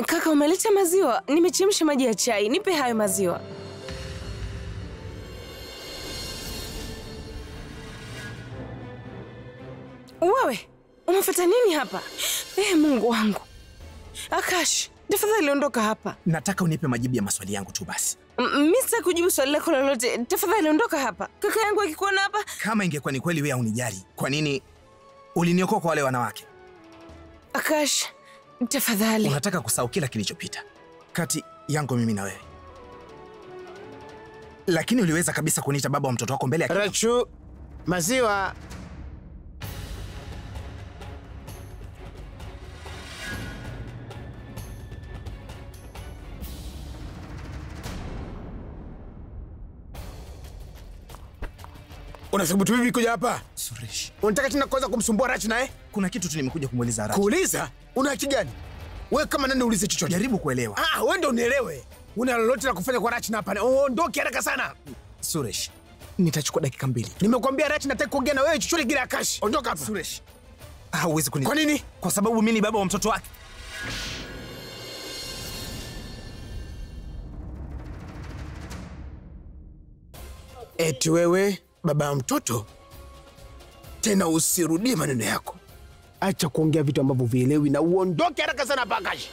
Kaka, umeleta maziwa? Nimechemsha maji ya chai. Nipe hayo maziwa. Wewe, unafuata nini hapa? Mungu wangu. Akash, tafadhali ondoka hapa. Nataka unipe majibu ya maswali yangu tu basi. Mimi sitaki kujibu swali lako lolote. Tafadhali ondoka hapa. Kaka yangu akikuona hapa. Kama ingekuwa ni kweli wewe unijali, kwa nini uliniokoa kwa wale wanawake? Akash, tafadhali. Unataka kusahau kila kilichopita kati yangu mimi na wewe. Lakini uliweza kabisa kuniita baba wa mtoto wako mbele ya Rachu, maziwa. Unathubutu vipi kuja hapa? Suresh. Unataka tena kuanza kumsumbua Rachu naye? Kuna kitu tu nimekuja kumuuliza Rachu. Kuuliza? Una haki gani? Wewe kama nani uulize chochote? Jaribu kuelewa. Wewe ndio unielewe. Una lolote la kufanya kwa Rachu na hapa? Ondoke haraka sana. Suresh, nitachukua dakika 2. Nimekwambia Rachu nataka kuongea na wewe chochote kile Akash. Ondoka hapa. Suresh. Hauwezi Kwa nini? Kwa sababu mimi ni baba wa mtoto wake. Eti wewe baba ya mtoto? Tena usirudie maneno yako. Acha kuongea vitu ambavyo vielewi na uondoke haraka sana hapa Akash.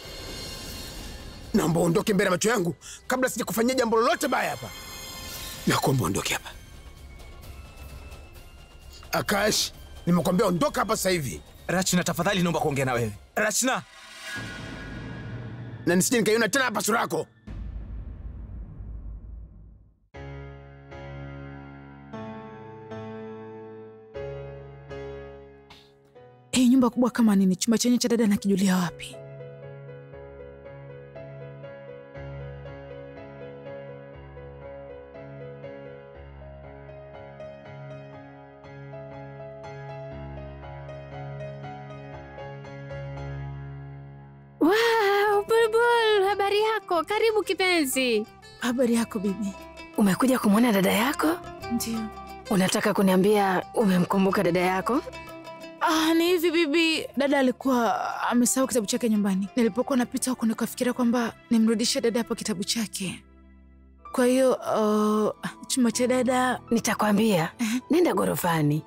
Naomba uondoke mbele ya macho yangu kabla sijakufanyia jambo lolote baya hapa. Nakuomba ondoke hapa. Akash, nimekwambia ondoka hapa sasa hivi. Rachna, tafadhali naomba kuongea na wewe. Rachna. Na nisije nikaiona tena hapa sura yako. Hii nyumba kubwa kama nini? Chumba chenye cha dada nakijulia wapi? Wow, Bulbul, habari yako? Karibu kipenzi. Habari yako bibi. Umekuja kumwona dada yako? Ndio. Unataka kuniambia umemkumbuka dada yako? Ni hivi bibi, dada alikuwa amesahau kitabu chake nyumbani. Nilipokuwa napita huko nikafikiria kwamba nimrudishe dada hapo kitabu chake. Kwa hiyo chumba cha dada nitakwambia. Nenda gorofani.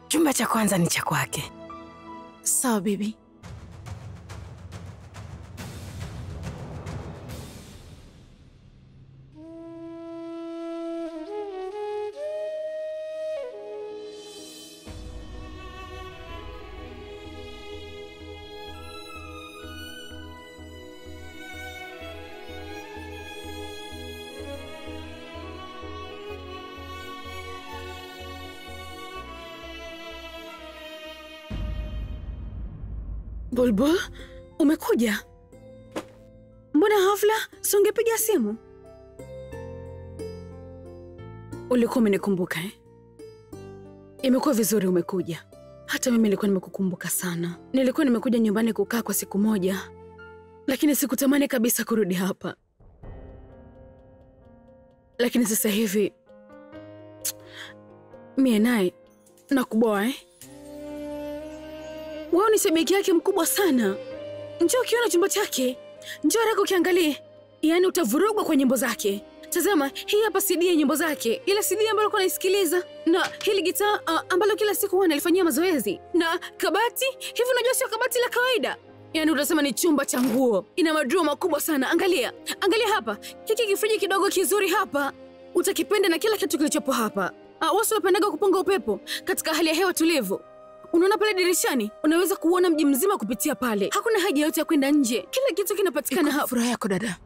Chumba cha kwanza ni cha kwake. Sawa bibi. Bulbul, umekuja? Mbona hafla? Si ungepiga simu? Ulikuwa umenikumbuka eh? Imekuwa vizuri umekuja. Hata mimi nilikuwa nimekukumbuka sana. Nilikuwa nimekuja nyumbani kukaa kwa siku moja, lakini sikutamani kabisa kurudi hapa. Lakini sasa hivi mie naye nakuboa eh? Wewe ni shabiki yake mkubwa sana. Njoo ukiona chumba chake. Njoo haraka ukiangalie. Yaani utavurugwa kwa nyimbo zake. Tazama, hii hapa CD ya nyimbo zake. Ile CD ambayo alikuwa anaisikiliza. Na hili gitaa ambalo kila siku huwa analifanyia mazoezi. Na kabati, hivi unajua sio kabati la kawaida. Yaani utasema ni chumba cha nguo. Ina madruo makubwa sana. Angalia. Angalia hapa. Kiki kifriji kidogo kizuri hapa. Utakipenda na kila kitu kilichopo hapa. Watu wapendaga kupunga upepo katika hali ya hewa tulivu. Unaona pale dirishani? Unaweza kuona mji mzima kupitia pale. Hakuna haja yote ya kwenda nje. Kila kitu kinapatikana hapa. Furaha yako dada.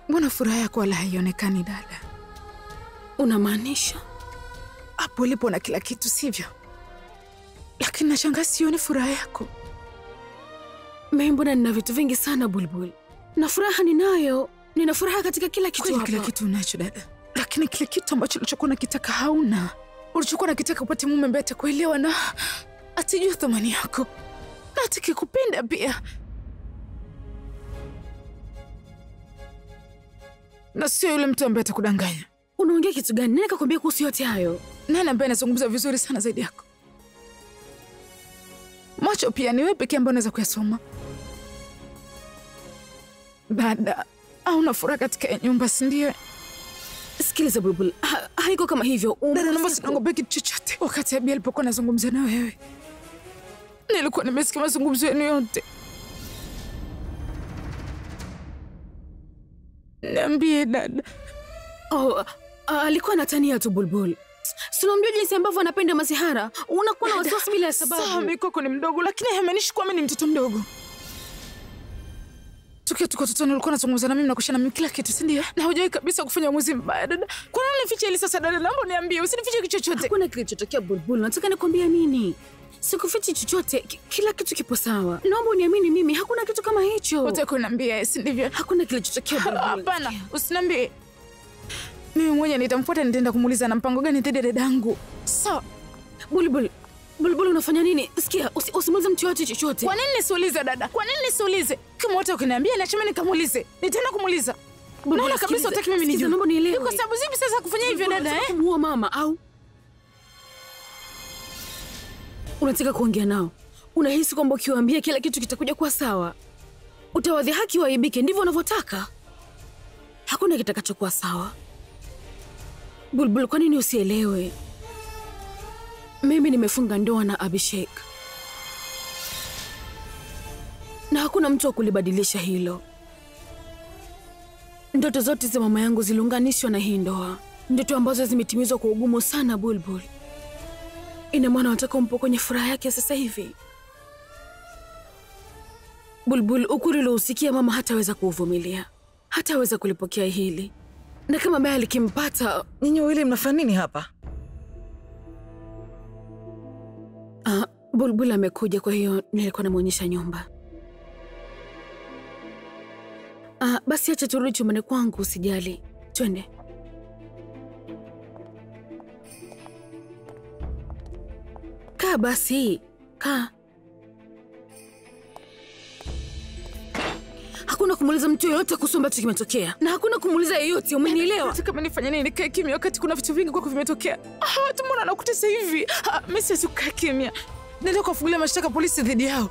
Mbona furaha yako wala haionekani dada? Unamaanisha? Hapo ulipo na kila kitu sivyo? Lakini nashangaa sioni furaha yako. Mimi mbona nina vitu vingi sana Bulbul. Na furaha ninayo. Nina furaha katika kila kitu hapa. Kila kitu unacho dada. Lakini kile kitu ambacho ulichokuwa unakitaka hauna. Ulichokuwa unakitaka upate mume ambaye atakuelewa na atijue thamani yako. Na atakikupenda pia. na sio yule mtu ambaye atakudanganya. Unaongea kitu gani? Nani kakwambia kuhusu yote hayo? Nani ambaye anazungumza vizuri sana zaidi yako? Macho pia ni wewe pekee ambaye unaweza kuyasoma. Dada, hauna furaha katika nyumba, si ndio? Sikiliza Bulbul, haiko kama hivyo. Dada, naomba usiniongope kitu chochote. Wakati Abi alipokuwa anazungumza na wewe, nilikuwa nimesikia mazungumzo yenu yote. Niambie dada. Alikuwa anatania tu Bulbul. Sinamjua jinsi ambavyo anapenda masihara. Unakuwa na wasiwasi bila ya sababu. Sawa, mikoko ni mdogo, lakini haimaanishi kwamba ni mtoto mdogo. Tukiwa tuko tutoni ulikuwa unazungumza na mimi na kushana mimi kila kitu, si ndio? Na hujai kabisa kufanya uamuzi mbaya dada. Kwa nini unifiche hili sasa dada? Naomba niambie, usinifiche kitu chochote. Hakuna kilichotokea Bulbul. Nataka nikwambie nini? Sikufichi chochote. Kila kitu kipo sawa. Naomba uniamini mimi, hakuna kitu kama hicho. Unataka kuniambia, si ndivyo? Hakuna kilichotokea Bulbul. Hapana, usiniambie. Mimi mwenyewe nitamfuata, nitaenda kumuuliza na mpango gani dhidi ya dadangu. Sawa. Bulbul unafanya nini? Sikia, usimuulize mtu yote chochote. Kwa nini nisiulize dada? Kwa nini nisiulize? Kama wote ukiniambia na chama nikamuulize. Nitaenda kumuuliza. Naona kabisa utaki mimi nijue. Naomba nielewe. Kwa sababu zipi sasa kufanya hivyo dada Kumuua mama au? Unataka kuongea nao? Unahisi kwamba ukiwaambia kila kitu kitakuja kuwa sawa? Utawadhihaki waibike, ndivyo unavyotaka? Hakuna kitakachokuwa sawa. Bulbul, kwa nini usielewe? Mimi nimefunga ndoa na Abhishek. Na hakuna mtu wa kulibadilisha hilo. Ndoto zote za mama yangu ziliunganishwa na hii ndoa. Ndoto ambazo zimetimizwa kwa ugumu sana Bulbul. Ina maana wataka umpo kwenye furaha yake sasa hivi. Bulbul, ukweli uliosikia mama hataweza kuuvumilia. Hataweza kulipokea hili. Na kama baya likimpata... Nyinyi wawili mnafanya nini hapa? Bulbul amekuja, kwa hiyo nilikuwa namuonyesha nyumba. Basi acha turudi chumbani kwangu, usijali. Twende. Kaa basi, kaa. Hakuna kumuuliza mtu yoyote kuhusu ambacho kimetokea. Na hakuna kumuuliza yeyote, umenielewa? Hata kama nifanye nini nikae kimya wakati kuna vitu vingi kwako vimetokea. Watu mbona wanakutesa hivi? Mimi siwezi kukaa kimya. Nenda kufungulia mashtaka polisi dhidi yao.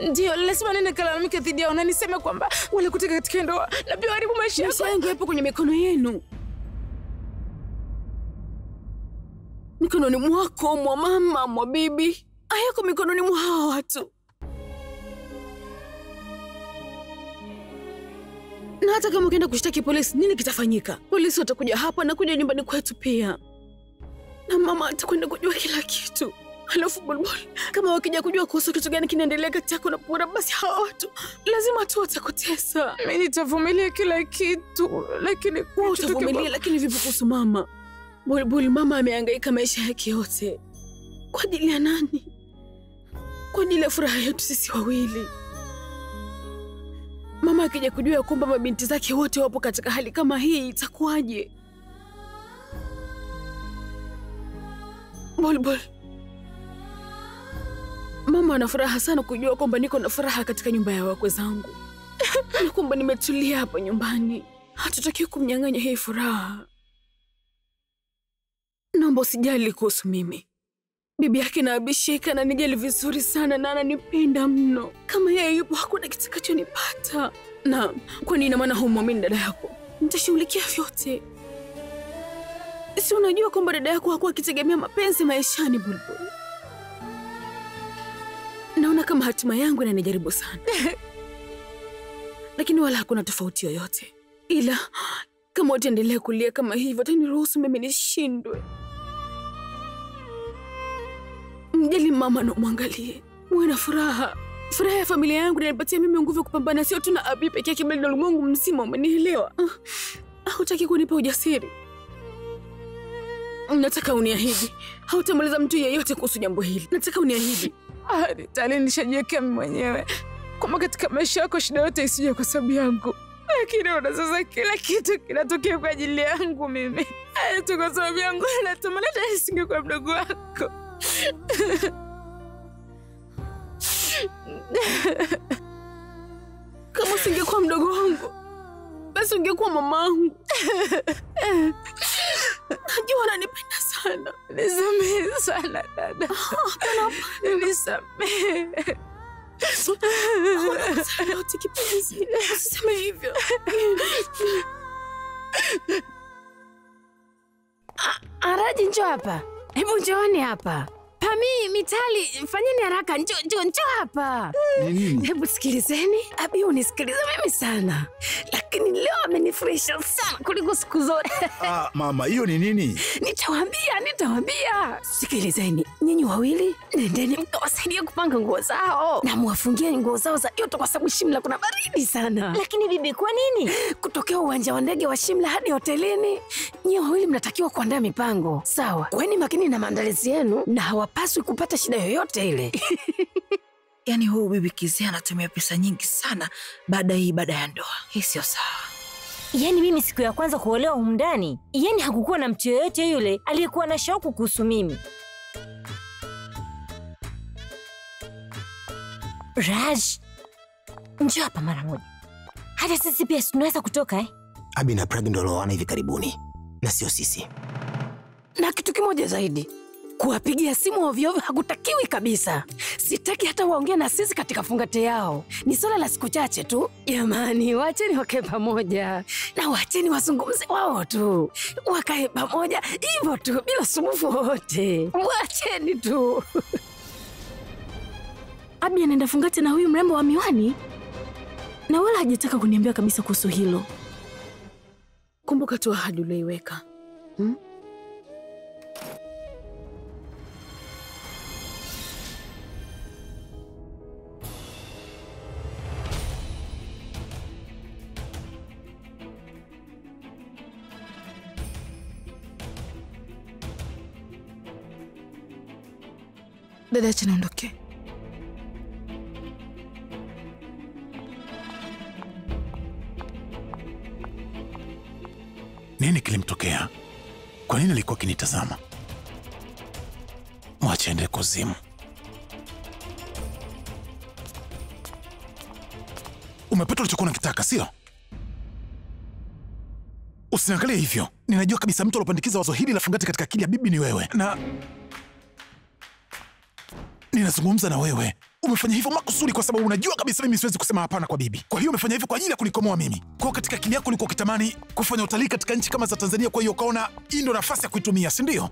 Ndio, lazima nene kalalamike dhidi yao na niseme kwamba walikuteka katika ndoa na pia haribu maisha yako. Maisha yangu yapo kwenye mikono yenu. Mikononi mwako, mwa mama, mwa bibi. Hayako mikononi mwa hawa watu. Na hata kama ukienda kushtaki polisi, nini kitafanyika? Polisi watakuja hapa na kuja nyumbani kwetu pia. Na mama atakwenda kujua kila kitu. Halafu Bulbul, kama wakija kujua kuhusu kitu gani kinaendelea kati yako na Pura, basi hawa watu lazima tu watakutesa. Mimi nitavumilia kila kitu, lakini wewe utavumilia, lakini vipi kuhusu mama? Bulbul, mama amehangaika maisha yake yote. Kwa ajili ya nani? Kwa ajili ya furaha yetu sisi wawili. Mama akija kujua kwamba mabinti zake wote wapo katika hali kama hii, itakuwaje? Bulbul, mama ana furaha sana kujua kwamba niko na furaha katika nyumba ya wakwe zangu. Na kwamba nimetulia hapa nyumbani. Hatutaki kumnyang'anya hii furaha. Naomba usijali kuhusu mimi. Bibi yake na Abhishek ananijali vizuri sana na ananipenda mno. Kama yeye yupo, hakuna kitakachonipata. Na kwani ina maana humwamini dada yako? Nitashughulikia vyote. Si unajua kwamba dada yako hakuwa akitegemea mapenzi maishani, Bulbul? Naona kama hatima yangu inanijaribu sana. Lakini wala hakuna tofauti yoyote. Ila kama utaendelea kulia kama hivyo, utaniruhusu mimi nishindwe. Mjali mama na umwangalie. Muwe na furaha. Furaha ya familia yangu inanipatia mimi nguvu ya kupambana, sio tu na Abi pekee yake, bali na ulimwengu mzima, umenielewa? Hutaki kunipa ujasiri. Nataka uniahidi hautamaliza mtu yeyote kuhusu jambo hili. Nataka uniahidi. Tayari nishajiwekea mimi mwenyewe kwamba katika maisha yako shida yote isije kwa sababu yangu. Lakini una sasa kila kitu kinatokea kwa ajili yangu mimi. Tu kwa sababu yangu, natamani hata nisingekuwa mdogo wako. Kama usingekuwa mdogo wangu, basi ungekuwa mamangu. Najua unanipenda sana. Nisamehe sana dada. Nisamehe. Yote kipenzi. Usiseme hivyo. Araji, njoo hapa. Hebu njooni hapa. Pami, Mitali, fanyeni haraka. Njoo hapa. Hebu sikilizeni. Abi unisikiliza mimi sana. Lakini leo amenifurahisha sana kuliko siku zote. Mama, hiyo ni nini? Nitawaambia. Sikilizeni, nyinyi wawili nendeni mkawasaidia kupanga nguo zao. Na muwafungie nguo zao za joto kwa sababu Shimla kuna baridi sana. Lakini bibi, kwa nini? Kutokea uwanja wa ndege wa Shimla hadi hotelini, nyinyi wawili mnatakiwa kuandaa mipango. Sawa? Kweni makini na maandalizi yenu na hawapaswi kupata shida yoyote ile. Yaani huu bibi Kizia anatumia pesa nyingi sana baada ya ibada ya ndoa. Hii sio sawa. Yaani mimi siku ya kwanza kuolewa humu ndani, yaani hakukuwa na mtu yoyote yule aliyekuwa na shauku kuhusu mimi. Raj, njoo hapa mara moja. Hata sisi pia tunaweza kutoka Abi na Prag ndio walioana hivi karibuni, na sio sisi. Na kitu kimoja zaidi, kuwapigia simu ovyo ovyo hakutakiwi kabisa. Sitaki hata waongee na sisi katika fungate yao. Ni swala la siku chache tu. Jamani, waacheni wakae pamoja. Na waacheni wazungumze wao tu. Wakae pamoja hivyo tu bila sumbufu wote. Waacheni tu. Abi anaenda fungate na huyu mrembo wa miwani? Na wala hajataka kuniambia kabisa kuhusu hilo. Kumbuka tu ahadi uliyoiweka. Dada, acha niondoke. Nini kilimtokea? Kwa nini alikuwa akinitazama? Mwache aende kuzimu. Umepata ulichokuwa unakitaka, sio? Usiniangalie hivyo. Ninajua kabisa mtu alopandikiza wazo hili la fungati katika akili ya bibi ni wewe. Na ninazungumza na wewe. Umefanya hivyo makusudi kwa sababu unajua kabisa mimi siwezi kusema hapana kwa bibi. Kwa hiyo umefanya hivyo kwa ajili ya kunikomoa mimi. Kwa katika akili yako ulikuwa ukitamani kufanya utalii katika nchi kama za Tanzania, kwa hiyo ukaona hii ndio nafasi ya kuitumia, si ndio?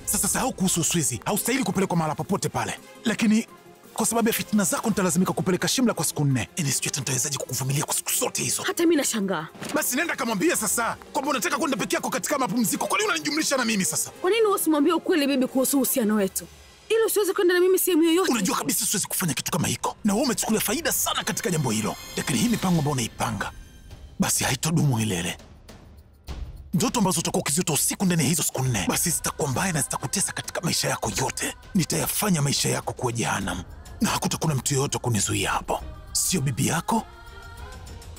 Sasa sahau kuhusu Uswizi. Haustahili kupelekwa mahali popote pale. Lakini kwa sababu ya fitina zako nitalazimika kupeleka Shimla kwa siku 4. Sijui nitawezaje kukuvumilia kwa siku zote hizo. Hata mimi nashangaa. Basi nenda kamwambia sasa kwamba unataka kwenda peke yako katika mapumziko. Kwa nini unanijumlisha na mimi sasa? Kwa nini usimwambie ukweli bibi kuhusu uhusiano wetu? Ili usiweze kwenda na mimi sehemu yoyote. Unajua kabisa siwezi kufanya kitu kama hiko. Na wewe umechukulia faida sana katika jambo hilo. Lakini hii mipango ambayo unaipanga, basi haitodumu milele. Ndoto ambazo utakuwa ukiziota usiku ndani ya hizo siku 4, basi zitakuwa mbaya na zitakutesa katika maisha yako yote. Nitayafanya maisha yako kuwa jehanamu. Na hakutakuwa mtu yoyote kunizuia hapo. Sio bibi yako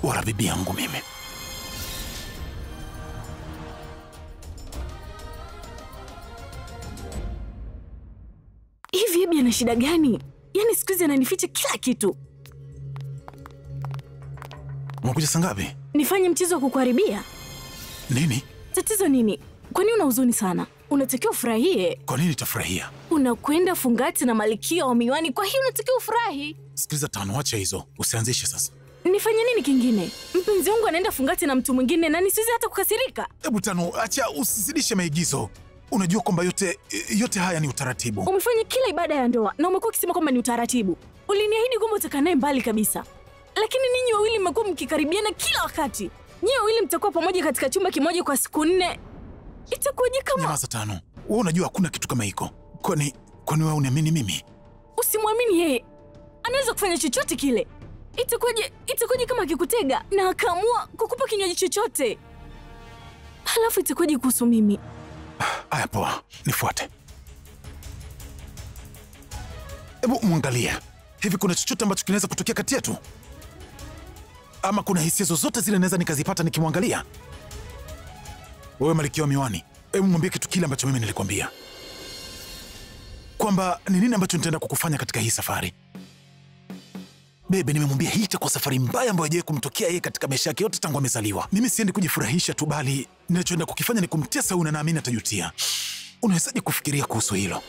wala bibi yangu mimi. Hivi bibi ana shida gani? Yaani siku hizi ananificha kila kitu. Umekuja saa ngapi? Nifanye mchezo wa kukuharibia? Nini? Tatizo nini? Kwa nini una huzuni sana? Unatakiwa ufurahie. Kwa nini tafurahia? Unakwenda fungati na malkia wa miwani, kwa hiyo unatakiwa ufurahi. Sikiliza Tano, acha hizo. Usianzishe sasa. Nifanye nini kingine? Mpenzi wangu anaenda fungati na mtu mwingine na nisiwezi hata kukasirika. Hebu Tano, acha usizidishe maigizo. Unajua kwamba yote haya ni utaratibu. Umefanya kila ibada ya ndoa na umekuwa ukisema kwamba ni utaratibu. Uliniahidi kwamba utakaa naye mbali kabisa. Lakini ninyi wawili mmekuwa mkikaribiana kila wakati. Nyinyi wawili mtakuwa pamoja katika chumba kimoja kwa siku 4. Itakuwaje kama... Nyamaza Tano. Wewe unajua hakuna kitu kama hiko. Kwani wewe uniamini mimi? Usimwamini yeye. Anaweza kufanya chochote kile. Itakuwaje kama akikutega na akaamua kukupa kinywaji chochote? Halafu itakuwaje kuhusu mimi? Aya, poa. Nifuate. Hebu muangalie. Hivi kuna chochote ambacho kinaweza kutokea kati yetu? Ama kuna hisia zozote zile naweza nikazipata nikimwangalia? Wewe malkia wa miwani, hebu mwambie kitu kile ambacho mimi nilikwambia. Kwamba ni nini ambacho nitaenda kukufanya katika hii safari. Bebe, nimemwambia hii itakuwa safari mbaya ambayo haijawahi kumtokea yeye katika maisha yake yote tangu amezaliwa. Mimi siendi kujifurahisha tu, bali ninachoenda kukifanya ni kumtesa huyu na naamini atajutia. Unawezaje kufikiria kuhusu hilo?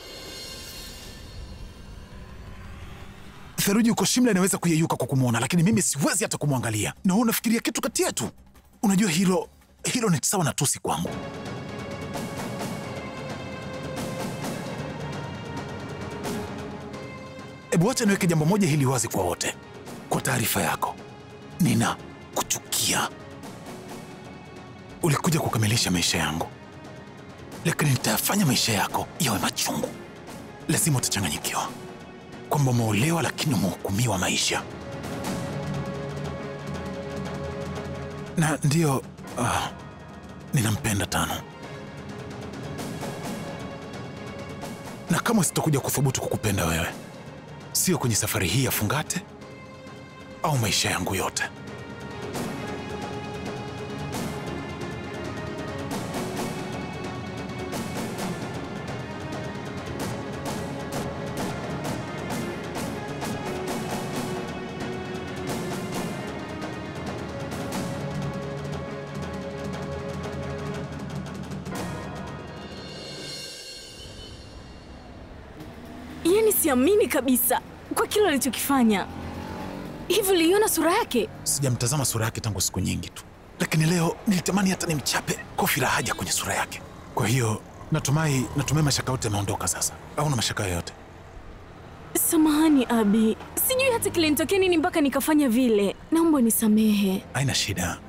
Theluji uko Shimla inaweza kuyeyuka kwa kumwona, lakini mimi siwezi hata kumwangalia. Na wewe unafikiria kitu kati yetu? Unajua hilo ni sawa na tusi kwangu. Ebu wacha niweke jambo moja hili wazi kwa wote. Kwa taarifa yako, nina kuchukia. Ulikuja kukamilisha maisha yangu, lakini nitayafanya maisha yako yawe machungu. Lazima utachanganyikiwa kwamba umeolewa lakini umehukumiwa maisha. Na ndio, ninampenda Tano, na kama sitakuja kuthubutu kukupenda wewe, sio kwenye safari hii ya Fungate au maisha yangu yote. Yaani siamini kabisa kwa kile alichokifanya. Hivi uliona sura yake? Sijamtazama sura yake tangu siku nyingi tu, lakini leo nilitamani hata nimchape kofi la haja kwenye sura yake. Kwa hiyo natumai mashaka yote yameondoka sasa. Au na mashaka yoyote? Samahani Abi, sijui hata kilinitokea nini mpaka nikafanya vile. Naomba nisamehe. Haina shida,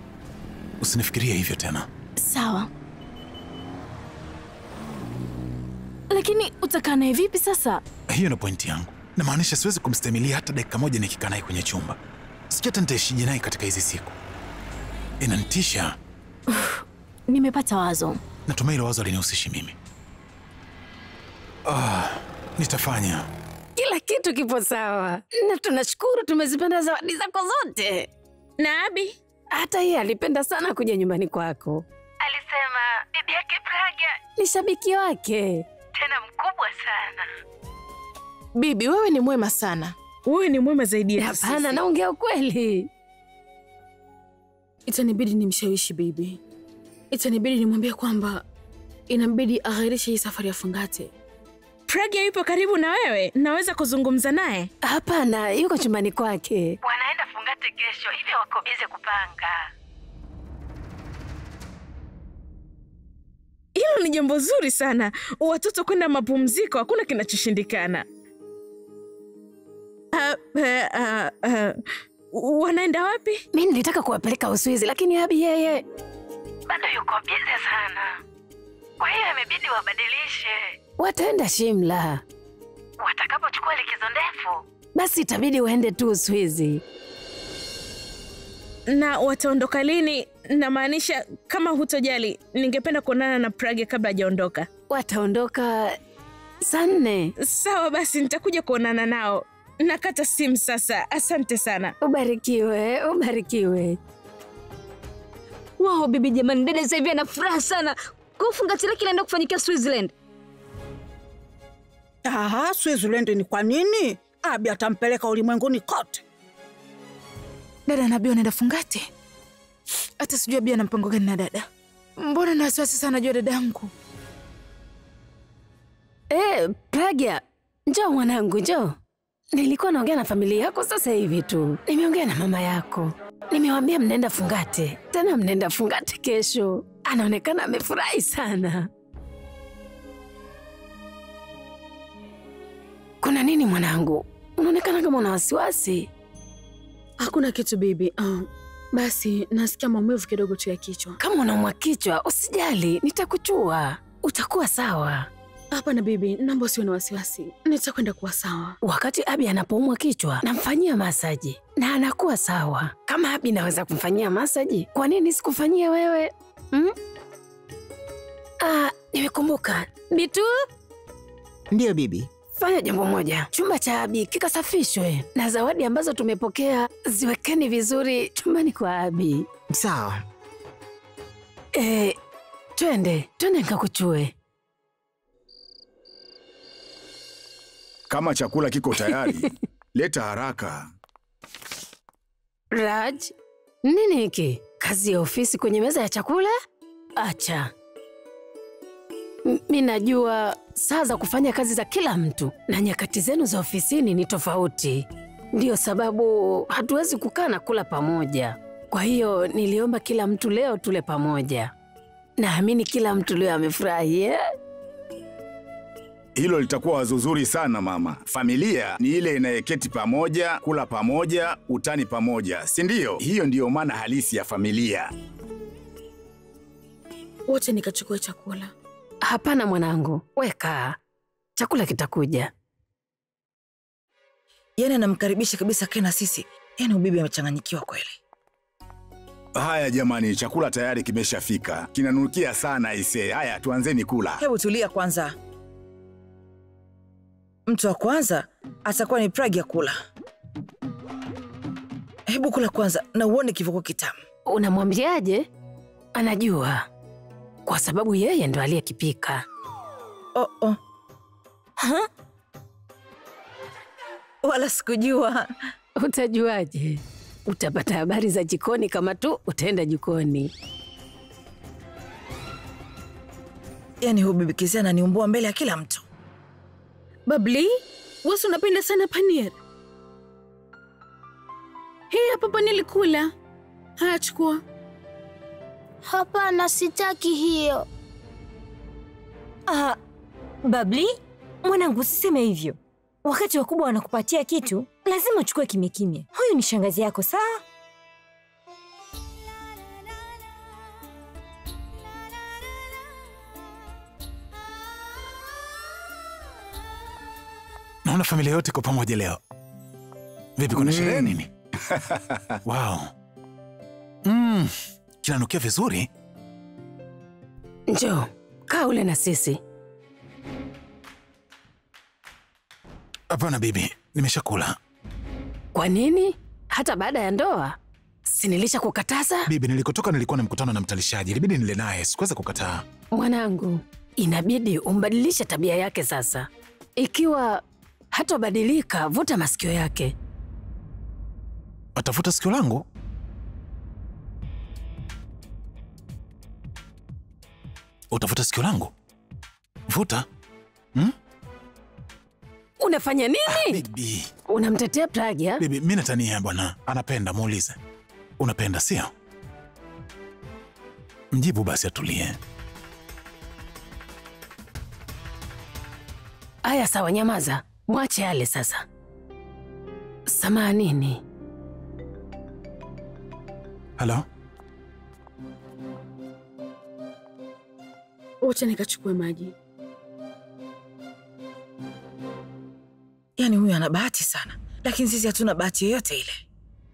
usinifikirie hivyo tena. Sawa. Lakini utakaa naye vipi sasa? Hiyo ni pointi yangu. Namaanisha siwezi kumstahimilia hata dakika moja nikikaa naye kwenye chumba. Sijui hata nitaishije naye katika hizi siku. Inanitisha. Nimepata wazo. Natumai hilo wazo linihusishi mimi. Nitafanya. Kila kitu kipo sawa. Na tunashukuru tumezipenda zawadi zako zote. Na Abi? Hata yeye alipenda sana kuja nyumbani kwako. Alisema bibi yake Pragya ni shabiki wake. Tena mkubwa sana. Bibi, wewe ni mwema sana. Wewe ni mwema zaidi ya sisi. Hapana, naongea ukweli. Itanibidi nimshawishi bibi. Itanibidi nimwambie kwamba inabidi aghirishe hii safari ya Fungate. Pragya yupo karibu na wewe? Naweza kuzungumza naye? Hapana, yuko chumbani kwake. Wanaenda Fungate kesho, hivyo wako bize kupanga. Hilo ni jambo zuri sana. Watoto kwenda mapumziko, hakuna kinachoshindikana. Wanaenda wapi? Mimi nilitaka kuwapeleka Uswizi, lakini Abi yeye Bado yuko bize sana. Kwa hiyo imebidi wabadilishe. Wataenda Shimla. Watakapochukua likizo ndefu, basi itabidi waende tu Uswizi. Na wataondoka lini? Namaanisha kama hutojali, ningependa kuonana na Pragya kabla hajaondoka. Wataondoka saa 4. Sawa basi, nitakuja kuonana nao. Nakata simu sasa. Asante sana. Ubarikiwe, ubarikiwe. Wow, bibi jamani, dada sasa hivi ana furaha sana. Kwa Fungate lake inaenda kufanyikia Switzerland. Switzerland ni kwa nini? Abi atampeleka ulimwenguni kote. Dada na Abi wanaenda Fungate? Hata sijui Abi ana mpango gani na dada. Mbona na wasiwasi sana jua dada yangu? Pragya, njoo mwanangu, njoo. Nilikuwa naongea na familia yako sasa hivi tu. Nimeongea na mama yako. Nimewaambia mnaenda Fungate. Tena mnaenda Fungate kesho. Anaonekana amefurahi sana. Kuna nini mwanangu? Unaonekana kama una wasiwasi. Hakuna kitu bibi. Basi nasikia maumivu kidogo tu ya kichwa. Kama unaumwa kichwa, usijali, nitakuchua. Utakuwa sawa. Hapana bibi, naomba usiwe na wasiwasi. Nitakwenda kuwa sawa. Wakati Abi anapoumwa kichwa, namfanyia masaji na anakuwa sawa. Kama Abi naweza kumfanyia masaji, kwa nini sikufanyia wewe? Nimekumbuka. Bitu? Ndiyo bibi. Fanya jambo moja. Chumba cha Abi kikasafishwe na zawadi ambazo tumepokea ziwekeni vizuri chumbani kwa Abi. Sawa. Twende nikakuchue. Kama chakula kiko tayari, leta haraka. Raj, nini hiki? Kazi ya ofisi kwenye meza ya chakula? Acha. Mimi najua saa za kufanya kazi za kila mtu na nyakati zenu za ofisini ni tofauti. Ndiyo sababu hatuwezi kukaa na kula pamoja. Kwa hiyo niliomba kila mtu leo tule pamoja. Naamini kila mtu leo amefurahi. Hilo litakuwa wazo zuri sana mama. Familia ni ile inayeketi pamoja, kula pamoja, utani pamoja, si ndio? Hiyo ndiyo maana halisi ya familia. Wote nikachukua chakula. Hapana mwanangu, weka. Chakula kitakuja. Yaani anamkaribisha kabisa kena sisi. Yaani ubibi amechanganyikiwa kweli. Haya jamani, chakula tayari kimeshafika. Kinanukia sana ise. Haya, tuanzeni kula. Hebu tulia kwanza. Mtu wa kwanza atakuwa ni Pragya kula. Hebu kula kwanza na uone kivuko kitamu. Unamwambiaje? Anajua. Kwa sababu yeye ndo aliyekipika. Ha? Wala sikujua. Utajuaje? Utapata habari za jikoni kama tu utaenda jikoni. Yaani huyu bibi Kizia ananiumbua mbele ya kila mtu. Babli, wewe unapenda sana panir. Hii hapa panir kula. Haya chukua. Hapana, sitaki hiyo. Babli, mwanangu usiseme hivyo. Wakati wakubwa wanakupatia kitu, lazima uchukue kimya kimya. Huyu ni shangazi yako, sawa? Naona familia yote iko pamoja leo. Vipi, kuna sherehe nini? Wow. Kinanukia vizuri. Njoo, kaa ule na sisi. Hapana bibi, nimeshakula. Kwa nini? Hata baada ya ndoa? Si nilishakukataza? Bibi, nilikotoka nilikuwa na mkutano na mtalishaji. Ilibidi nile naye, sikuweza kukataa. Mwanangu, inabidi umbadilishe tabia yake sasa. Ikiwa hatabadilika, vuta masikio yake. Atavuta sikio langu? Utavuta sikio langu? Vuta? Unafanya nini? Bibi. Unamtetea Pragya? Bibi, mimi natania bwana. Anapenda, muulize. Unapenda sio? Mjibu basi atulie. Aya sawa, nyamaza. Mwache ale sasa. Samanini. Halo? Wacha nikachukue maji. Yaani huyu ana bahati sana, lakini sisi hatuna bahati yoyote ile.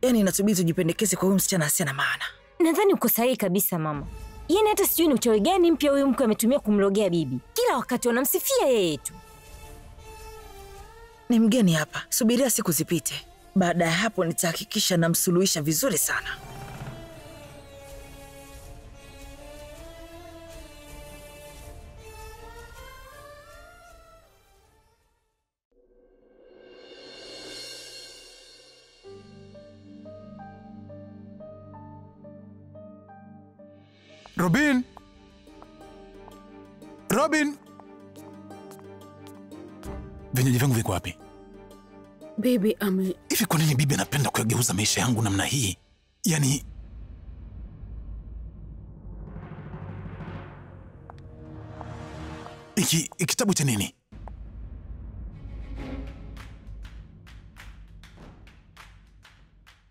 Yaani inatubidi tujipendekeze kwa huyu msichana asiye na maana. Nadhani uko sahihi kabisa mama. Yaani hata sijui ni uchawi gani mpya huyu mke ametumia kumlogea bibi. Kila wakati wanamsifia yeye tu. Ni mgeni hapa, subiria siku zipite. Baada ya hapo nitahakikisha namsuluhisha vizuri sana. Robin! Robin! Vinywaji vyangu viko wapi? Bibi Hivi kwa nini bibi anapenda kuyageuza maisha yangu namna hii? Yaani kitabu cha nini?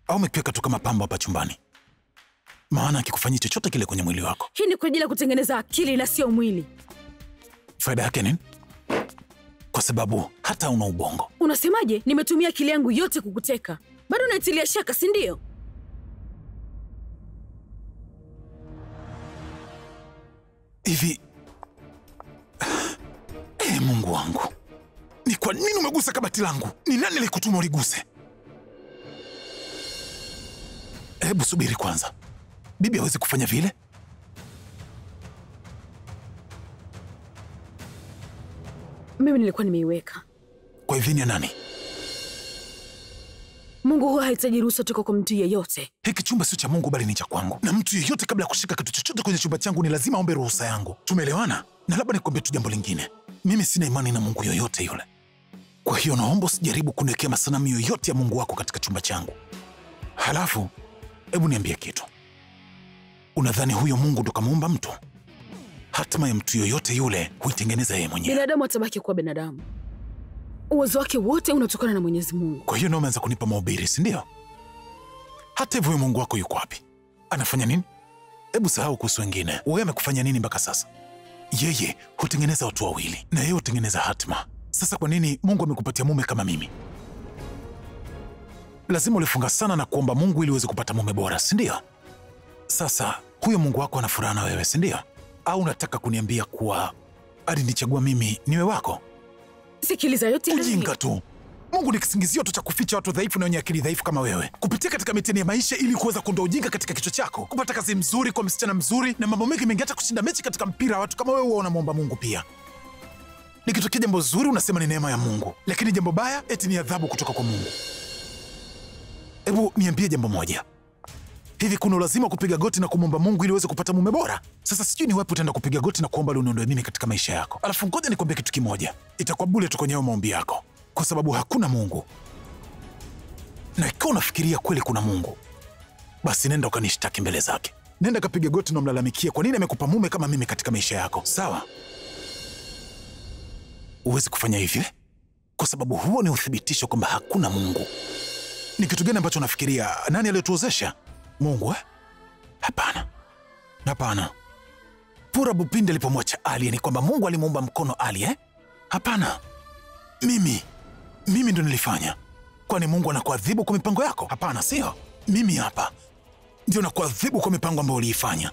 Au umekiweka tu kama pambo hapa chumbani? Maana akikufanyia chochote kile kwenye mwili wako. Hii ni kwa ajili ya kutengeneza akili na sio mwili. Faida yake nini? Kwa sababu hata una ubongo. Unasemaje? Nimetumia akili yangu yote kukuteka. Bado unaitilia shaka, si ndio? Hivi Mungu wangu. Ni kwa nini umegusa kabati langu? Ni nani alikutuma uliguse? Hebu subiri kwanza. Bibi hawezi kufanya vile. Mimi nilikuwa nimeiweka. Kwa idhini ya nani? Mungu huwa hahitaji ruhusa toka kwa mtu yeyote. Hiki chumba sio cha Mungu bali ni cha kwangu, na mtu yeyote kabla ya kushika kitu chochote kwenye chumba changu ni lazima aombe ruhusa yangu. Tumeelewana? Na labda nikwambie tu jambo lingine, mimi sina imani na Mungu yoyote yule. Kwa hiyo naomba usijaribu kuniwekea masanamu yoyote ya Mungu wako katika chumba changu. Halafu hebu niambie kitu, unadhani huyo Mungu ndo kamuumba mtu? Hatima ya mtu yoyote yule huitengeneza yeye mwenyewe. Binadamu atabaki kuwa binadamu. Uwezo wake wote unatokana na Mwenyezi Mungu. Kwa hiyo ndio umeanza kunipa mahubiri, si ndio? Hata hivyo Mungu wako yuko wapi? Anafanya nini? Hebu sahau kuhusu wengine. Wewe amekufanya nini mpaka sasa? Yeye hutengeneza watu wawili na yeye hutengeneza hatima. Sasa kwa nini Mungu amekupatia mume kama mimi? Lazima ulifunga sana na kuomba Mungu ili uweze kupata mume bora, si ndio? Sasa huyo Mungu wako ana furaha na wewe, si ndio? Au unataka kuniambia kuwa alinichagua mimi niwe wako? Sikiliza, yote ujinga tu. Mungu ni kisingizio tu cha kuficha watu dhaifu na wenye akili dhaifu kama wewe, kupitia katika mitihani ya maisha ili kuweza kuondoa ujinga katika kichwa chako, kupata kazi mzuri kwa msichana mzuri na mambo mengi mengi, hata kushinda mechi katika mpira. Watu kama wewe wanamwomba Mungu pia. Likitokea jambo zuri unasema ni neema ya Mungu, lakini jambo baya eti ni adhabu kutoka kwa Mungu. Hebu niambie jambo moja, hivi kuna lazima kupiga goti na kumwomba Mungu ili uweze kupata mume bora? Sasa sijui ni wapi utaenda kupiga goti na kuomba ili uniondoe mimi katika maisha yako. Alafu ngoja nikwambie kitu kimoja, itakuwa bure tu kwenye maombi yako, kwa sababu hakuna Mungu. Na ikiwa unafikiria kweli kuna Mungu, basi nenda ukanishtaki mbele zake. Nenda kapiga goti na umlalamikie kwa nini amekupa mume kama mimi katika maisha yako, sawa? Uwezi kufanya hivyo, kwa sababu huo ni uthibitisho kwamba hakuna Mungu. Ni kitu gani ambacho unafikiria? Nani aliyetuozesha? Mungu, eh? Hapana. Hapana. Pura Bupinde alipomwacha Ali ni kwamba Mungu alimuumba mkono Ali, eh? Hapana. Mimi ndo nilifanya. Kwani Mungu anakuadhibu kwa mipango yako? Hapana, sio. Mimi hapa ndio nakuadhibu kwa mipango ambayo uliifanya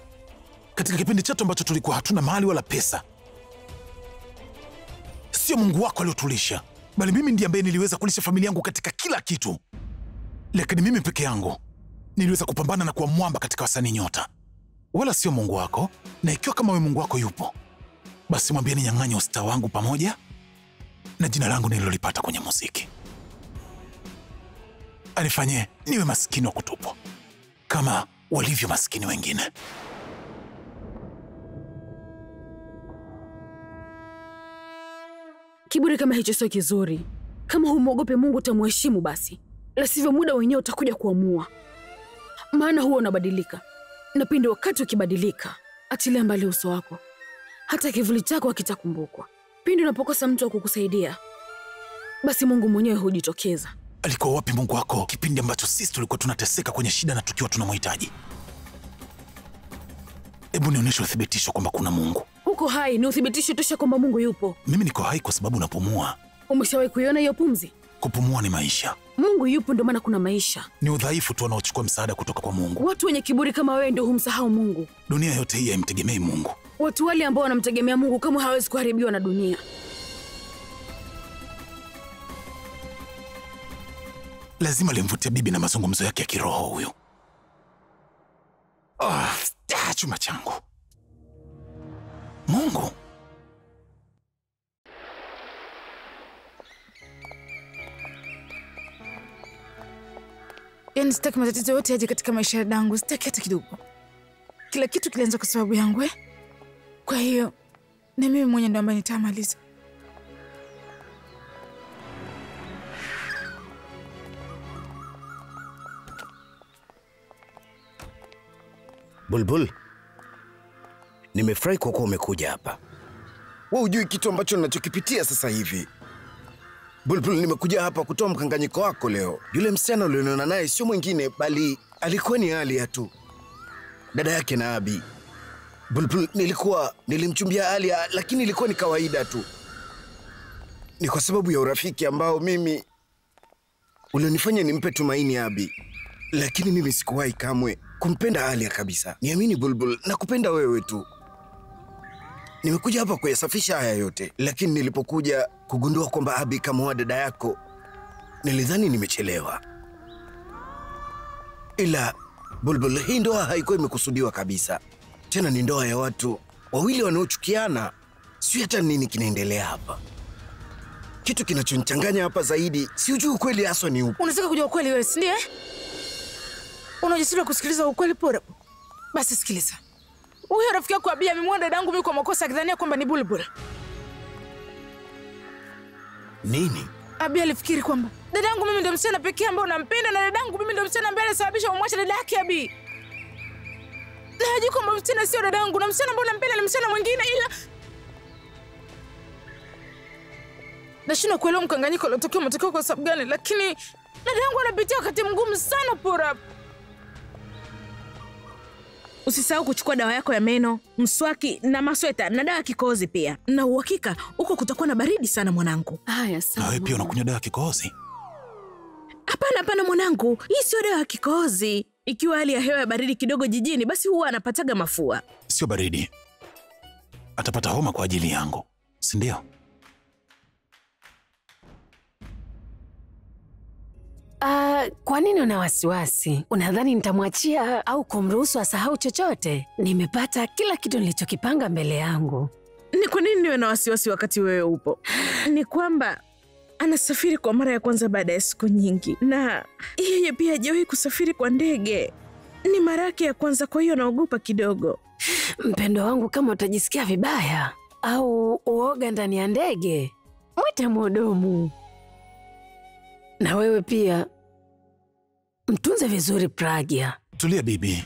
katika kipindi chetu ambacho tulikuwa hatuna mali wala pesa. Sio Mungu wako aliyotulisha, bali mimi ndiye ambaye niliweza kulisha familia yangu katika kila kitu. Lakini mimi peke yangu niliweza kupambana na kuwa mwamba katika wasanii nyota. Wala sio Mungu wako. Na ikiwa kama wewe Mungu wako yupo, basi mwambie ninyang'anye ustaa wangu pamoja na jina langu nililolipata kwenye muziki. Anifanye niwe maskini wa kutupwa kama walivyo maskini wengine. Kiburi kama hicho sio kizuri. Kama humwogope Mungu utamheshimu basi, la sivyo muda wenyewe utakuja kuamua. Maana huo unabadilika, na pindi wakati ukibadilika, achilia mbali uso wako, hata kivuli chako hakitakumbukwa. Pindi unapokosa mtu wa kukusaidia, basi Mungu mwenyewe hujitokeza. Alikuwa wapi Mungu wako kipindi ambacho sisi tulikuwa tunateseka kwenye shida na tukiwa tunamhitaji? Hebu nionyeshe uthibitisho kwamba kuna Mungu. Uko hai ni uthibitisho tosha kwamba Mungu yupo. Mimi niko hai kwa sababu napumua. Umeshawahi kuiona hiyo pumzi? Kupumua ni maisha. Mungu yupo, ndio maana kuna maisha. Ni udhaifu tu wanaochukua msaada kutoka kwa Mungu. Watu wenye kiburi kama wewe ndio humsahau Mungu. Dunia yote hii haimtegemei Mungu. Watu wale ambao wanamtegemea Mungu kama hawezi kuharibiwa na dunia. Lazima limvutia bibi na mazungumzo yake ya kiroho huyo. Chuma changu. Mungu. Yaani sitaki matatizo yote yaje katika maisha yangu, sitaki hata kidogo. Kila kitu kilianza kwa sababu yangu, eh? Kwa hiyo na mimi mwenyewe ndo ambaye nitamaliza. Bulbul, nimefurahi kwa kuwa umekuja hapa. Wewe hujui kitu ambacho ninachokipitia sasa hivi. Bulbul, nimekuja hapa kutoa mkanganyiko wako leo. Yule msichana ulioniona naye sio mwingine bali alikuwa ni Alia tu, dada yake na Abi. Bulbul, nilimchumbia Alia, lakini ilikuwa ni kawaida tu. Ni kwa sababu ya urafiki ambao mimi ulionifanya nimpe tumaini Abi. Lakini mimi sikuwahi kamwe kumpenda Alia kabisa. Niamini Bulbul, nakupenda wewe tu. Nimekuja hapa kuyasafisha haya yote, lakini nilipokuja kugundua kwamba Abi kamuoa dada yako, nilidhani nimechelewa. Ila Bulbul, hii ndoa haikuwa imekusudiwa kabisa. Tena ni ndoa ya watu wawili wanaochukiana. Sio hata nini kinaendelea hapa. kitu kinachonichanganya hapa zaidi, siujui ukweli haswa ni upi. Unataka kujua ukweli wewe, si ndiye? Unajisikia kusikiliza ukweli pora? Basi sikiliza. Huyo rafiki yako Abi amemwona dadangu mimi kwa makosa akidhania kwamba ni Bulbul. Nini? Abi alifikiri kwamba dadangu mimi ndio msichana pekee ambaye unampenda na dadangu mimi ndio msichana ambaye alisababisha umwache dada yake Abi. Na hajui kwamba msichana sio dadangu na msichana ambaye unampenda ni msichana mwingine ila nashindwa kuelewa mkanganyiko uliotokea matokeo kwa sababu gani, lakini dadangu anapitia wakati mgumu sana pora. Usisahau kuchukua dawa yako ya meno, mswaki na masweta na dawa ya kikohozi pia. Na uhakika huko kutakuwa na baridi sana mwanangu. Haya sawa. Na wewe pia unakunywa dawa ya kikohozi? Hapana mwanangu, hii sio dawa ya kikohozi. Ikiwa hali ya hewa ya baridi kidogo jijini, basi huwa anapataga mafua. Sio baridi. Atapata homa kwa ajili yangu, si ndio? Kwa nini una wasiwasi? Unadhani nitamwachia au kumruhusu asahau chochote? Nimepata kila kitu nilichokipanga mbele yangu. Ni kwa nini niwe na wasiwasi wakati wewe upo? Ni kwamba anasafiri kwa mara ya kwanza baada ya siku nyingi, na yeye pia hajawahi kusafiri kwa ndege. Ni mara yake ya kwanza, kwa hiyo naogopa kidogo. Mpendo wangu, kama utajisikia vibaya au uoga ndani ya ndege, mwite mhudumu. Na wewe pia mtunze vizuri Pragya. Tulia bibi,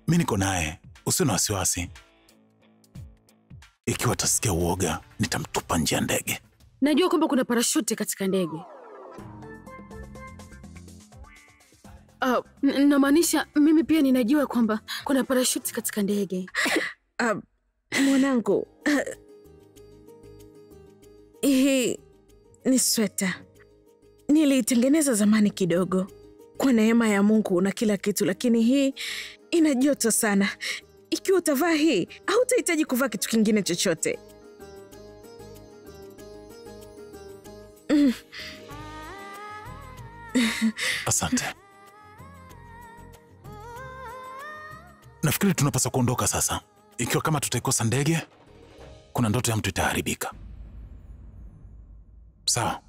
mimi niko naye, usiwe na wasiwasi. Ikiwa atasikia uoga, nitamtupa nje ya ndege. Najua kwamba kuna parashuti katika ndege. Namaanisha mimi pia ninajua kwamba kuna parashuti katika ndege. Mwanangu, hii ni sweta. Niliitengeneza zamani kidogo. Kwa neema ya Mungu na kila kitu, lakini hii ina joto sana. Ikiwa utavaa hii, hautahitaji kuvaa kitu kingine chochote. Asante. Nafikiri tunapaswa kuondoka sasa. Ikiwa kama tutaikosa ndege, kuna ndoto ya mtu itaharibika. Sawa?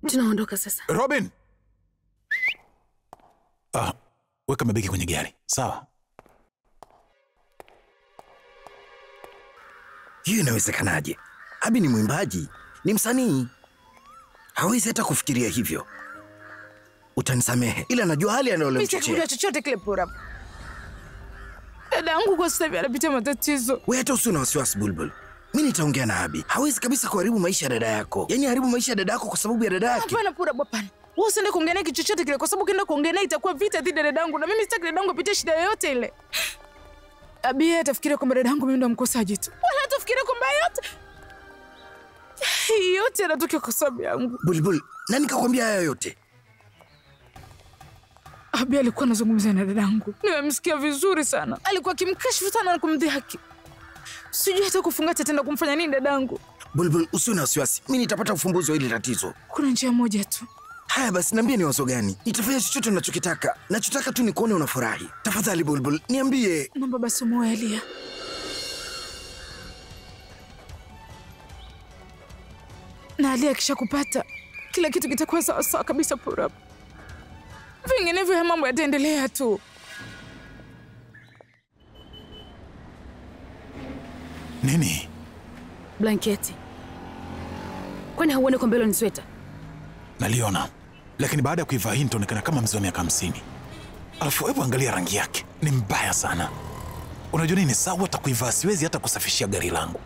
Tunaondoka sasa. Robin! Weka mabegi kwenye gari. Sawa? Hiyo inawezekanaje? Abi ni mwimbaji, ni msanii. Hawezi hata kufikiria hivyo. Utanisamehe, ila najua hali anayomchochea. Mimi sikuja chochote kile pora. Dadangu kwa sasa hivi anapitia matatizo. Wewe hata usiwe na wasiwasi Bulbul. Mimi nitaongea na Abi. Hawezi kabisa kuharibu maisha ya dada yako. Yaani haribu maisha ya dada yako kwa sababu ya dada yake. Hapana pora, hapana. Wewe usiende kuongea naye kitu chochote kile kwa sababu ukienda kuongea naye itakuwa vita dhidi ya dadangu na mimi sitaki dadangu apitie shida yoyote ile. Abi atafikiria kwamba dadangu mimi ndo mkosaji tu. Wala atafikiria kwamba yote yanatokea kwa sababu yangu. Bulbul, nani kakwambia haya yote? Abi alikuwa anazungumza na dadangu. Nimemsikia vizuri sana. Alikuwa akimkashifu sana na kumdhihaki. Sijui hata kufunga tena kumfanya nini dadangu. Bulbul, usiwe na wasiwasi. Mimi nitapata ufumbuzi wa hili tatizo. Kuna njia moja tu. Haya basi, niambie ni wazo gani? Nitafanya chochote unachokitaka. Nachotaka tu ni kuone unafurahi. Tafadhali Bulbul, niambie. Naomba basi muoe Elia. Na Elia akishakupata, kila kitu kitakuwa sawa sawa kabisa pora. Vinginevyo ya mambo yataendelea tu. Nini? Blanketi. Kwani hauoni kwamba hilo ni sweta? Naliona. Lakini baada ya kuivaa hii nitaonekana kama mzee wa miaka 50. Alafu hebu angalia rangi yake. Ni mbaya sana. Unajua nini? Sawa hata kuivaa siwezi hata kusafishia gari langu.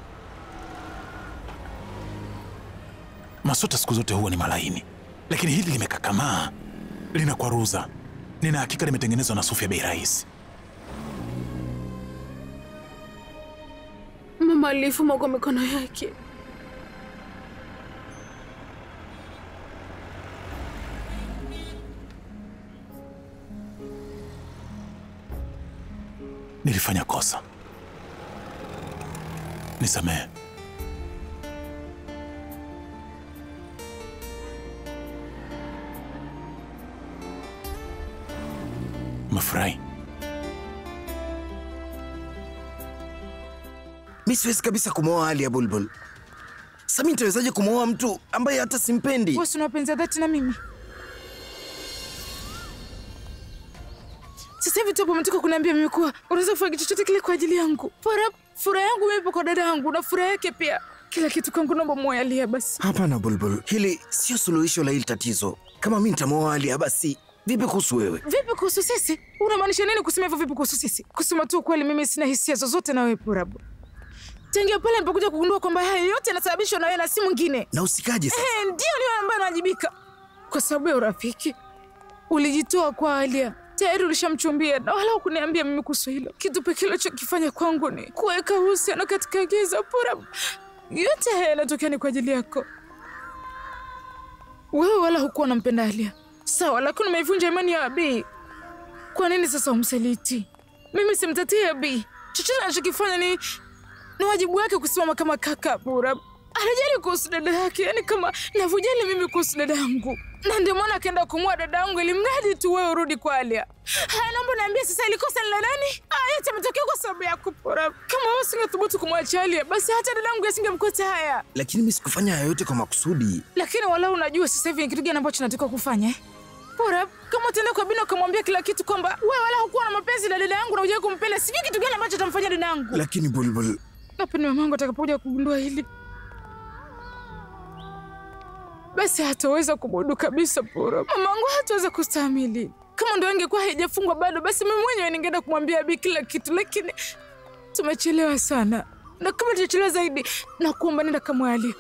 Masweta siku zote huwa ni malaini. Lakini hili limekakamaa. Linakwaruza. Nina hakika limetengenezwa na sufu ya bei rahisi. Mama alifuma kwa mikono yake. Nilifanya kosa. Nisamehe. Umefurahi? Mimi siwezi kabisa kumwoa Ali ya Bulbul. Sasa mimi nitawezaje kumwoa mtu ambaye hata simpendi? Wewe una mapenzi ya dhati na mimi? Sasa hivi tu umetoka kuniambia mimi kuwa unaweza kufanya chochote kile kwa ajili yangu. Furaha yangu mimi ipo kwa dada yangu na furaha yake pia. Kila kitu kwangu naomba muoe Alia basi. Hapana Bulbul, hili sio suluhisho la hili tatizo. Kama mimi nitamwoa Alia basi, vipi kuhusu wewe? Vipi kuhusu sisi? Unamaanisha nini kusema hivyo vipi kuhusu sisi? Kusema tu kweli mimi sina hisia zozote na wewe Purabu. Tangia pale nilipokuja kugundua kwamba haya yote yanasababishwa na wewe na si mwingine. Na usikaje sasa? Ndio ni wewe ambaye anawajibika. Kwa sababu ya urafiki. Ulijitoa kwa Alia. Tayari ulishamchumbia na wala hukuniambia mimi kuhusu hilo. Kitu pekee ulichokifanya kwangu ni kuweka uhusiano katika giza Purabu. Yote haya yanatokea ni kwa ajili yako. Wewe wala hukuwa unampenda Alia. Sawa, lakini umeivunja imani ya Abi. Kwa nini sasa umsaliti? Mimi simtatii Abi. Chochote anachokifanya ni wajibu wake kusimama kama kaka Purabu. Anajali kuhusu dada yake, yani kama navyojali mimi kuhusu dada yangu. Na ndio maana akaenda kumwoa dada yangu ili mradi tu wewe urudi kwa Alia. Haya, naomba niambie sasa ilikosa ni la nani? Yote yametokea kwa sababu yako Purabu. Kama wewe usingethubutu kumwacha Alia, basi hata dada yangu asingemkuta haya. Lakini mimi sikufanya haya yote kwa makusudi. Lakini wala unajua sasa hivi ni kitu gani ambacho nataka kufanya? Purabu, kama utaenda kwa Bino ukamwambia kila kitu kwamba wewe wala hukuwa na mapenzi na dada yangu na hujawahi kumpenda, sijui kitu gani ambacho atamfanyia dada yangu. Lakini Bulbul, napenda mamangu atakapokuja kugundua hili. Basi hataweza kumudu kabisa Purabu. Mamangu hataweza kustahimili. Kama ndo angekuwa haijafungwa bado, basi mimi mwenyewe ningeenda kumwambia Abi kila kitu, lakini tumechelewa sana. Na kama tutachelewa zaidi, nakuomba nenda kamwoe Alia.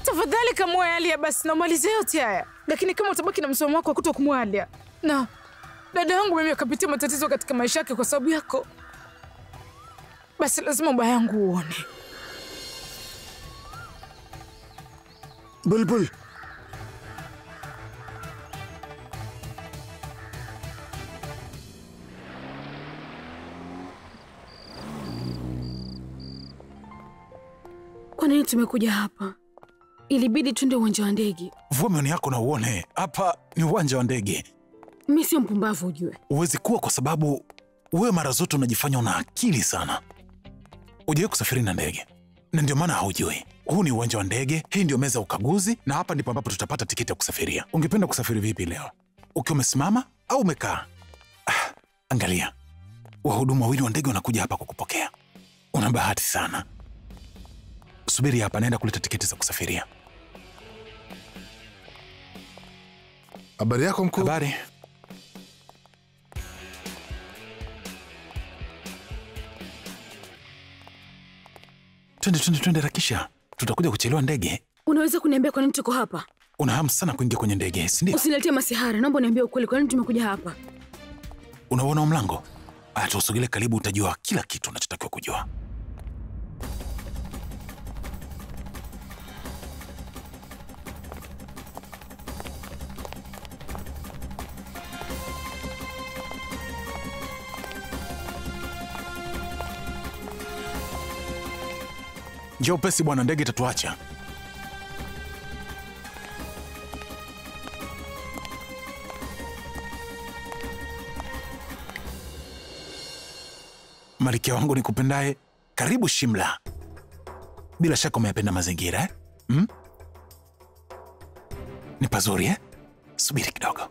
Tafadhali kamwoe Alia basi na umalize yote haya. Lakini kama utabaki na msimamo wako wa kutokumwoa Alia, na dada yangu mimi akapitia matatizo katika maisha yake kwa sababu yako, basi lazima ubaya yangu uone. Bulbul. Kwa nini tumekuja hapa? Ilibidi twende uwanja wa ndege. Vua mioni yako na uone, hapa ni uwanja wa ndege. Mimi sio mpumbavu ujue. Uwezi kuwa kwa sababu wewe mara zote unajifanya una akili sana. Hujawahi kusafiri na ndege. Na ndio maana haujui. Huu ni uwanja wa ndege, hii ndio meza ya ukaguzi, na hapa ndipo ambapo tutapata tiketi ya kusafiria. Ungependa kusafiri vipi leo? Ukiwa umesimama au umekaa? Angalia. Wahudumu wawili wa ndege wanakuja hapa kukupokea. Una bahati sana. Subiri hapa, naenda kuleta tiketi za kusafiria. Habari yako mkuu? Habari. Twende rakisha. Tutakuja kuchelewa ndege. Unaweza kuniambia kwa nini tuko hapa? Una hamu sana kuingia kwenye ndege, si ndio? Usiniletee masihara, naomba niambie ukweli, kwa nini tumekuja hapa? Unaona mlango? Acha usogele karibu, utajua kila kitu unachotakiwa kujua. Njoo upesi bwana, ndege itatuacha. Malkia wangu nikupendaye, karibu Shimla. Bila shaka umeyapenda mazingira, eh? Ni pazuri, eh? Subiri kidogo.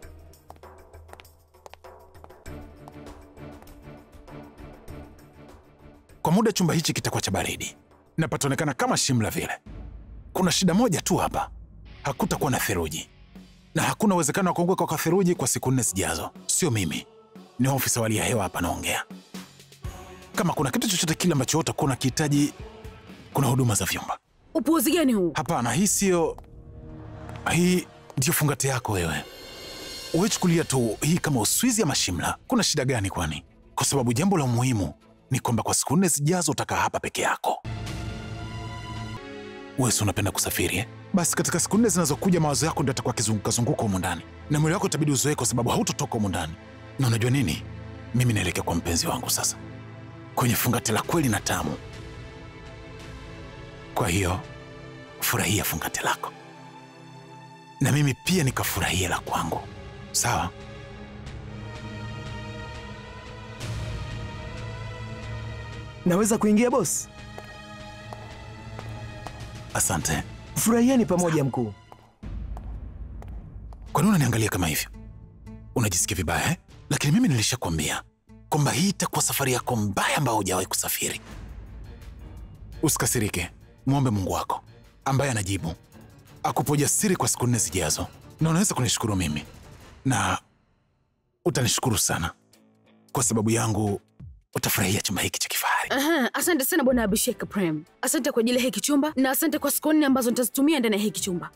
Kwa muda chumba hichi kitakuwa cha baridi. Na pataonekana kama Shimla vile. Kuna shida moja tu hapa. Hakutakuwa na theluji. Na hakuna uwezekano wa kuanguka kwa theluji kwa siku 4 zijazo. Sio mimi. Ni ofisa wa hali ya hewa hapa naongea. Kama kuna kitu chochote kile ambacho utakuwa unakihitaji, kuna huduma za vyumba. Upuuzi gani huu? Hapana, hii sio. Hii ndio fungate yako wewe. Uwechukulia tu hii kama Uswizi ama Shimla. Kuna shida gani kwani? Kwa sababu jambo la muhimu ni kwamba kwa siku 4 zijazo utakaa hapa peke yako. Wewe unapenda kusafiri, eh? Basi katika siku 4 zinazokuja mawazo yako ndio yatakuwa kizunguka huko ndani. Na mwili wako itabidi uzoee kwa sababu hautotoka huko ndani. Na unajua nini? Mimi naelekea kwa mpenzi wangu sasa. Kwenye fungate la kweli na tamu. Kwa hiyo, furahia fungate lako. Na mimi pia nikafurahia la kwangu. Sawa? Naweza kuingia boss? Asante. Furahieni pamoja mkuu. Kwa nini unaniangalia kama hivyo? Unajisikia vibaya eh? Lakini mimi nilishakwambia kwamba hii itakuwa safari yako mbaya ambayo hujawahi kusafiri. Usikasirike, muombe Mungu wako ambaye anajibu akupe ujasiri kwa siku 4 zijazo, na unaweza kunishukuru mimi na utanishukuru sana. Kwa sababu yangu utafurahia chumba hiki cha kifahari. Asante sana bwana Abhishek Prem. Asante kwa ajili ya hiki chumba na asante kwa siku 4 ambazo nitazitumia ndani ya hiki chumba,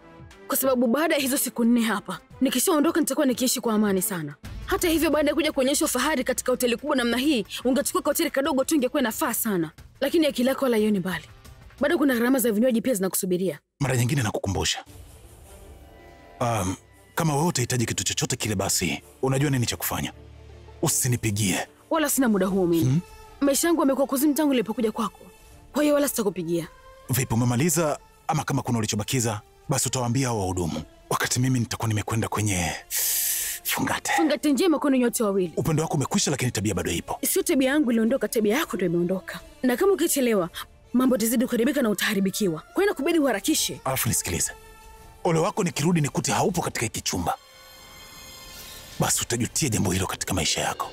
kwa sababu baada ya hizo siku 4 hapa nikishaondoka nitakuwa nikiishi kwa amani sana. Hata hivyo, baada ya kuja kuonyesha fahari katika hoteli kubwa namna hii, ungechukua hoteli kadogo tu ingekuwa inafaa sana, lakini akili yako wala ioni mbali. Bado kuna gharama za vinywaji pia zinakusubiria. Mara nyingine nakukumbusha, kama wewe utahitaji kitu chochote kile, basi unajua nini cha kufanya. Usinipigie. Wala sina muda huo mimi. Maisha yangu yamekuwa kuzimu tangu nilipokuja kwako, kwa hiyo wala sitakupigia. Vipi, umemaliza? Ama kama kuna ulichobakiza basi utawaambia hao wahudumu, wakati mimi nitakuwa nimekwenda kwenye fungate. Fungate njema kwenu nyote wawili. Upendo wako umekwisha, lakini tabia bado ipo. Sio tabia yangu iliondoka, tabia yako ndio imeondoka, na kama ukichelewa mambo tazidi kuharibika na utaharibikiwa. Kwa hiyo nakubidi uharakishe. Alafu nisikilize, ole wako nikirudi nikute haupo katika hiki chumba, basi utajutia jambo hilo katika maisha yako.